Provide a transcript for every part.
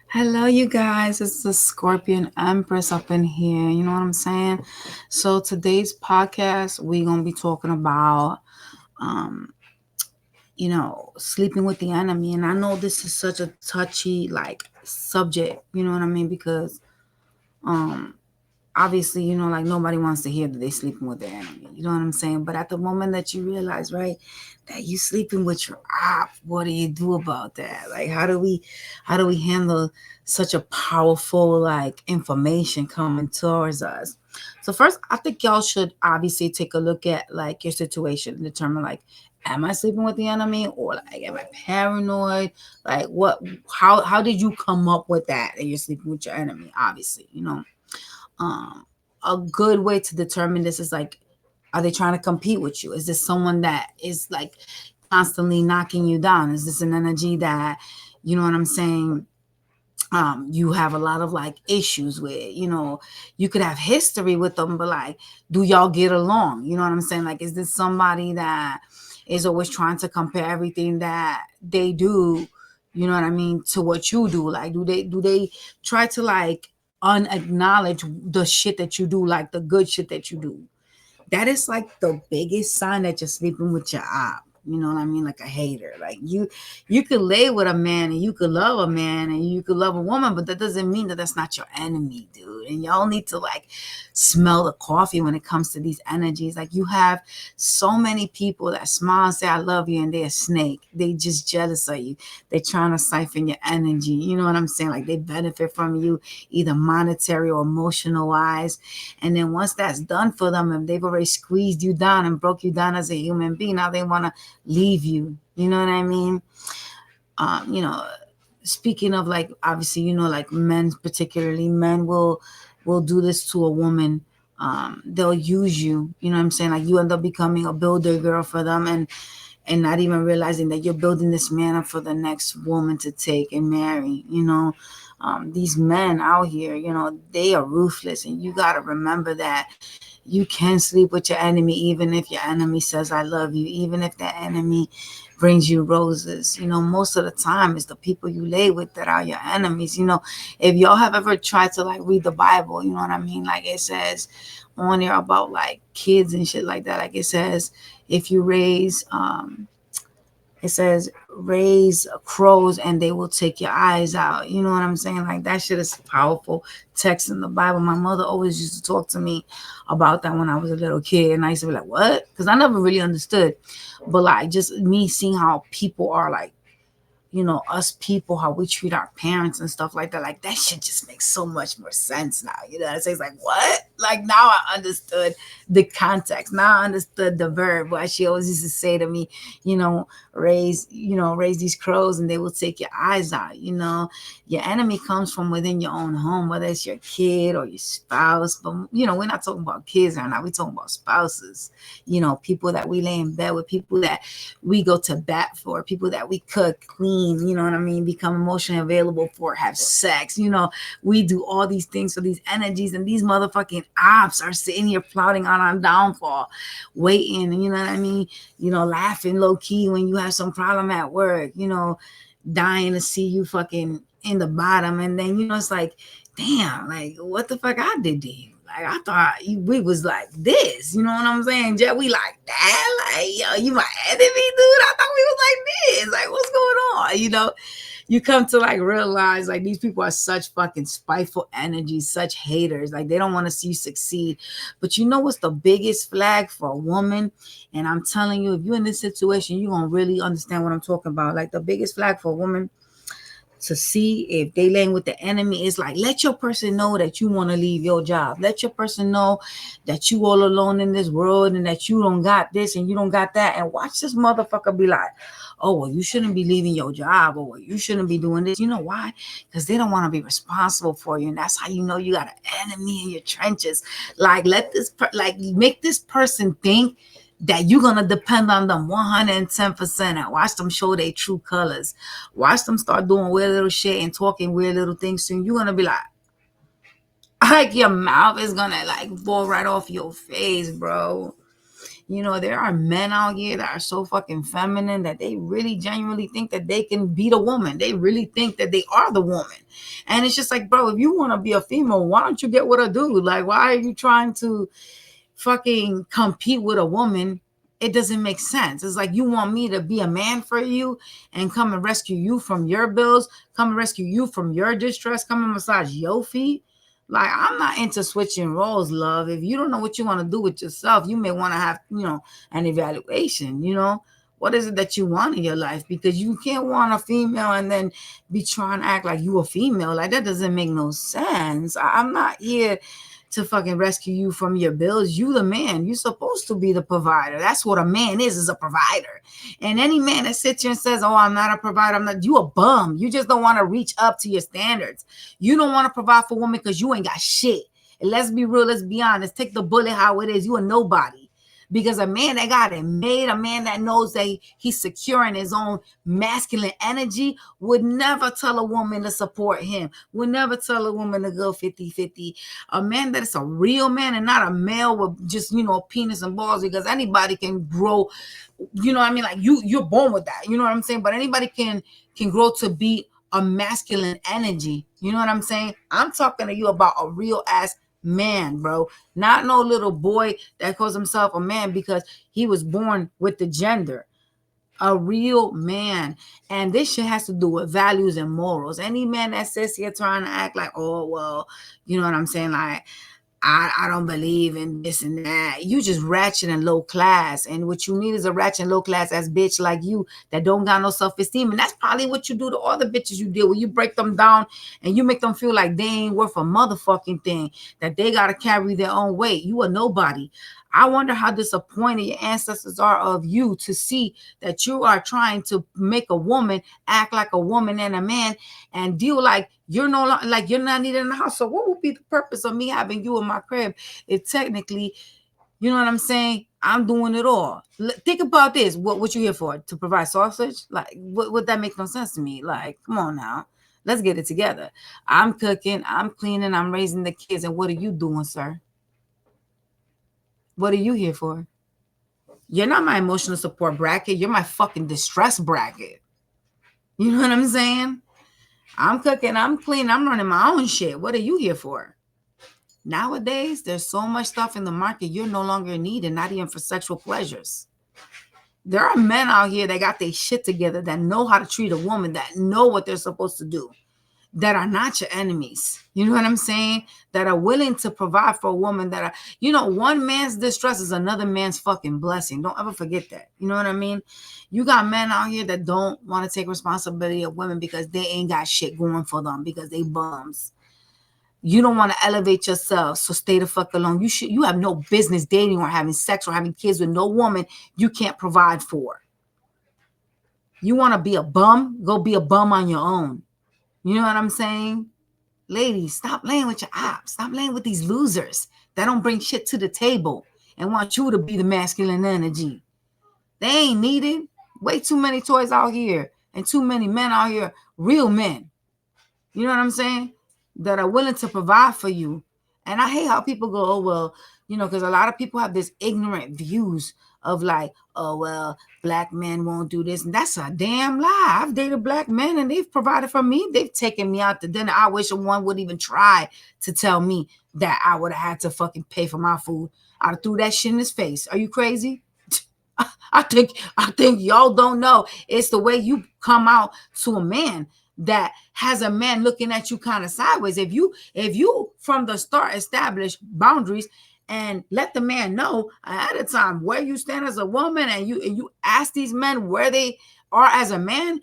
Hello, you guys. It's the Scorpion Empress up in here. You know what I'm saying? So today's podcast, we're gonna be talking about, um, sleeping with the enemy. And I know this is such a touchy subject. You know what I mean? Because um, obviously, like nobody wants to hear that they sleeping with their enemy. You know what I'm saying? But at the moment that you realize, right, that you sleeping with your op, what do you do about that? Like, how do we handle such a powerful information coming towards us? So first, I think y'all should obviously take a look at like your situation and determine like, am I sleeping with the enemy or like am I paranoid? Like what? How did you come up with that you're sleeping with your enemy? Obviously, um a good way to determine this is like, are they trying to compete with you? Is this someone that is like constantly knocking you down? Is this an energy that, you know what I'm saying, you have a lot of like issues with? You could have history with them, but like, do y'all get along? You know what I'm saying? Like, is this somebody that is always trying to compare everything that they do, you know what I mean, to what you do? Like, do they try to like unacknowledge the shit that you do, like the good shit that you do? That is like the biggest sign that you're sleeping with your op. You know what I mean? Like a hater. Like you could lay with a man and you could love a man and you could love a woman, but that doesn't mean that that's not your enemy, dude. And y'all need to like smell the coffee when it comes to these energies. Like, you have so many people that smile and say I love you, and they're a snake. They just jealous of you. They're trying to siphon your energy. You know what I'm saying? Like, they benefit from you either monetary or emotional wise. And then once that's done for them, and they've already squeezed you down and broke you down as a human being, now they want to leave you. You know what I mean? Um, you know, Speaking of like, obviously, like men, particularly men will do this to a woman. They'll use you. You know what I'm saying? Like, you end up becoming a builder girl for them, and not even realizing that you're building this man up for the next woman to take and marry. These men out here, they are ruthless, and you got to remember that you can sleep with your enemy, even if your enemy says I love you, even if that enemy brings you roses. Most of the time it's the people you lay with that are your enemies. If y'all have ever tried to like read the Bible, you know what I mean, like it says on there about like kids and shit like that. Like, it says, if you raise it says raise crows and they will take your eyes out. You know what I'm saying? Like, that shit is powerful text in the Bible. My mother always used to talk to me about that when I was a little kid, and I used to be like, what? Because I never really understood. But like, just me seeing how people are like, us people, how we treat our parents and stuff like that. Like, that shit just makes so much more sense now. You know what I'm saying? It's like, what? Like, now I understood the context. Now I understood the verb. Why she always used to say to me, raise these crows and they will take your eyes out. Your enemy comes from within your own home, whether it's your kid or your spouse. But, we're not talking about kids right now. We're talking about spouses, people that we lay in bed with, people that we go to bat for, people that we cook, clean, you know what I mean, become emotionally available for, have sex. We do all these things for these energies, and these motherfucking ops are sitting here plotting on our downfall, waiting, you know what I mean, laughing low key when you have some problem at work, dying to see you fucking in the bottom. And then, it's like, damn, like, what the fuck I did to you? Like, I thought we was like this, you know what I'm saying? Jet, we like that? Like, yo, you my enemy, dude? I thought we was like this. Like, what's going on? You come to like realize like these people are such fucking spiteful energies, such haters. Like, they don't want to see you succeed. But you know what's the biggest flag for a woman? And I'm telling you, if you're in this situation, you're gonna really understand what I'm talking about. Like, the biggest flag for a woman to see if they laying with the enemy is like, let your person know that you want to leave your job. Let your person know that you all alone in this world and that you don't got this and you don't got that. And watch this motherfucker be like, oh, well, you shouldn't be leaving your job, or well, you shouldn't be doing this. You know why? Because they don't want to be responsible for you. And that's how you know you got an enemy in your trenches. Like, make this person think that you're gonna depend on them 110% and watch them show their true colors. Watch them start doing weird little shit and talking weird little things to you. You're gonna be like your mouth is gonna like fall right off your face, bro. You know, there are men out here that are so fucking feminine that they really genuinely think that they can beat a woman. They really think that they are the woman. And it's just like, bro, if you want to be a female, why don't you get with a dude? Like, why are you trying to fucking compete with a woman? It doesn't make sense. It's like, you want me to be a man for you and come and rescue you from your bills, come and rescue you from your distress, come and massage your feet. Like, I'm not into switching roles, love. If you don't know what you want to do with yourself, you may want to have, an evaluation. What is it that you want in your life? Because you can't want a female and then be trying to act like you a female. Like, that doesn't make no sense. I'm not here to fucking rescue you from your bills. You the man. You're supposed to be the provider. That's what a man is a provider. And any man that sits here and says, oh, I'm not a provider, I'm not, you a bum. You just don't want to reach up to your standards. You don't want to provide for women because you ain't got shit. And let's be real, let's be honest. Take the bullet how it is. You a nobody. Because a man that got it made, a man that knows that he's secure in his own masculine energy, would never tell a woman to support him, would never tell a woman to go 50-50. A man that is a real man and not a male with just, penis and balls, because anybody can grow, like you're born with that, you know what I'm saying? But anybody can grow to be a masculine energy. You know what I'm saying? I'm talking to you about a real ass man, bro. Not no little boy that calls himself a man because he was born with the gender. A real man. And this shit has to do with values and morals. Any man that sits here trying to act like, oh, well, you know what I'm saying? Like, I don't believe in this and that. You just ratchet and low class. And what you need is a ratchet and low class ass bitch like you that don't got no self-esteem. And that's probably what you do to all the bitches you deal with. You break them down and you make them feel like they ain't worth a motherfucking thing, that they got to carry their own weight. You are nobody. I wonder how disappointed your ancestors are of you to see that you are trying to make a woman act like a woman and a man and deal like you're no like you're not needed in the house. So what would be the purpose of me having you in my crib if technically, you know what I'm saying, I'm doing it all? Think about this. What you here for? To provide sausage? Like, would that make no sense to me? Like, come on now. Let's get it together. I'm cooking, I'm cleaning, I'm raising the kids. And what are you doing, sir? What are you here for? You're not my emotional support bracket. You're my fucking distress bracket. You know what I'm saying? I'm cooking, I'm cleaning, I'm running my own shit. What are you here for? Nowadays, there's so much stuff in the market you're no longer needed, not even for sexual pleasures. There are men out here that got their shit together, that know how to treat a woman, that know what they're supposed to do, that are not your enemies. You know what I'm saying? That are willing to provide for a woman, that are, one man's distress is another man's fucking blessing. Don't ever forget that. You know what I mean? You got men out here that don't want to take responsibility of women because they ain't got shit going for them, because they bums. You don't want to elevate yourself, so stay the fuck alone. You have no business dating or having sex or having kids with no woman you can't provide for. You want to be a bum? Go be a bum on your own. You know what I'm saying? Ladies, stop laying with your ops. Stop laying with these losers that don't bring shit to the table and want you to be the masculine energy. They ain't needed. Way too many toys out here and too many men out here, real men. You know what I'm saying? That are willing to provide for you. And I hate how people go, oh, well, because a lot of people have this ignorant views of like, oh, well, black men won't do this. And that's a damn lie. I've dated black men and they've provided for me. They've taken me out to dinner. I wish one would even try to tell me that I would have had to fucking pay for my food. I'd have threw that shit in his face. Are you crazy? I think y'all don't know. It's the way you come out to a man that has a man looking at you kind of sideways. If you from the start establish boundaries and let the man know ahead of time where you stand as a woman, and you ask these men where they are as a man,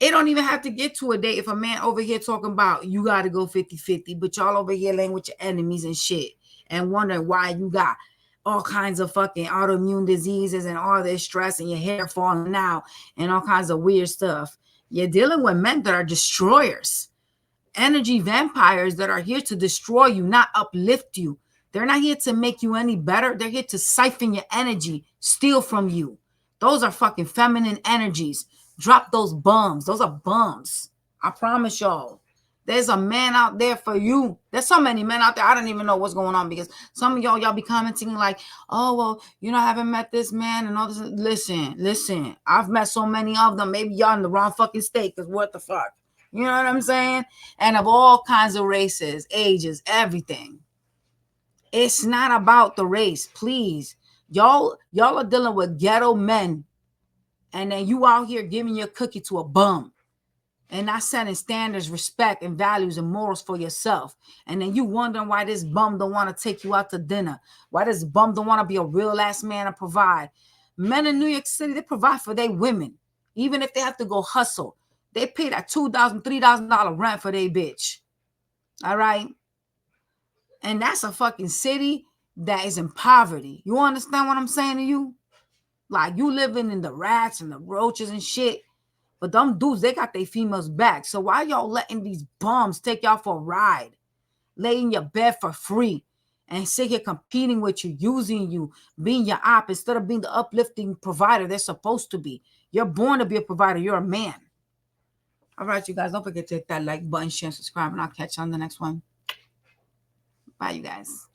it don't even have to get to a date. If a man over here talking about you got to go 50-50, but y'all over here laying with your enemies and shit and wondering why you got all kinds of fucking autoimmune diseases and all this stress and your hair falling out and all kinds of weird stuff. You're dealing with men that are destroyers, energy vampires that are here to destroy you, not uplift you. They're not here to make you any better. They're here to siphon your energy, steal from you. Those are fucking feminine energies. Drop those bums. Those are bums. I promise y'all. There's a man out there for you. There's so many men out there. I don't even know what's going on because some of y'all be commenting like, oh, well, you know, I haven't met this man and all this. Listen. I've met so many of them. Maybe y'all in the wrong fucking state because what the fuck? You know what I'm saying? And of all kinds of races, ages, everything. It's not about the race, please. Y'all are dealing with ghetto men. And then you out here giving your cookie to a bum. And not setting standards, respect, and values and morals for yourself. And then you wondering why this bum don't want to take you out to dinner. Why this bum don't want to be a real ass man and provide. Men in New York City, they provide for their women. Even if they have to go hustle. They pay that $2,000, $3,000 rent for their bitch. All right? And that's a fucking city that is in poverty. You understand what I'm saying to you? Like, you living in the rats and the roaches and shit. But them dudes, they got their females back. So why y'all letting these bums take y'all for a ride? Lay in your bed for free and sit here competing with you, using you, being your op instead of being the uplifting provider they're supposed to be. You're born to be a provider. You're a man. All right, you guys, don't forget to hit that like button, share, subscribe, and I'll catch you on the next one. Bye, you guys.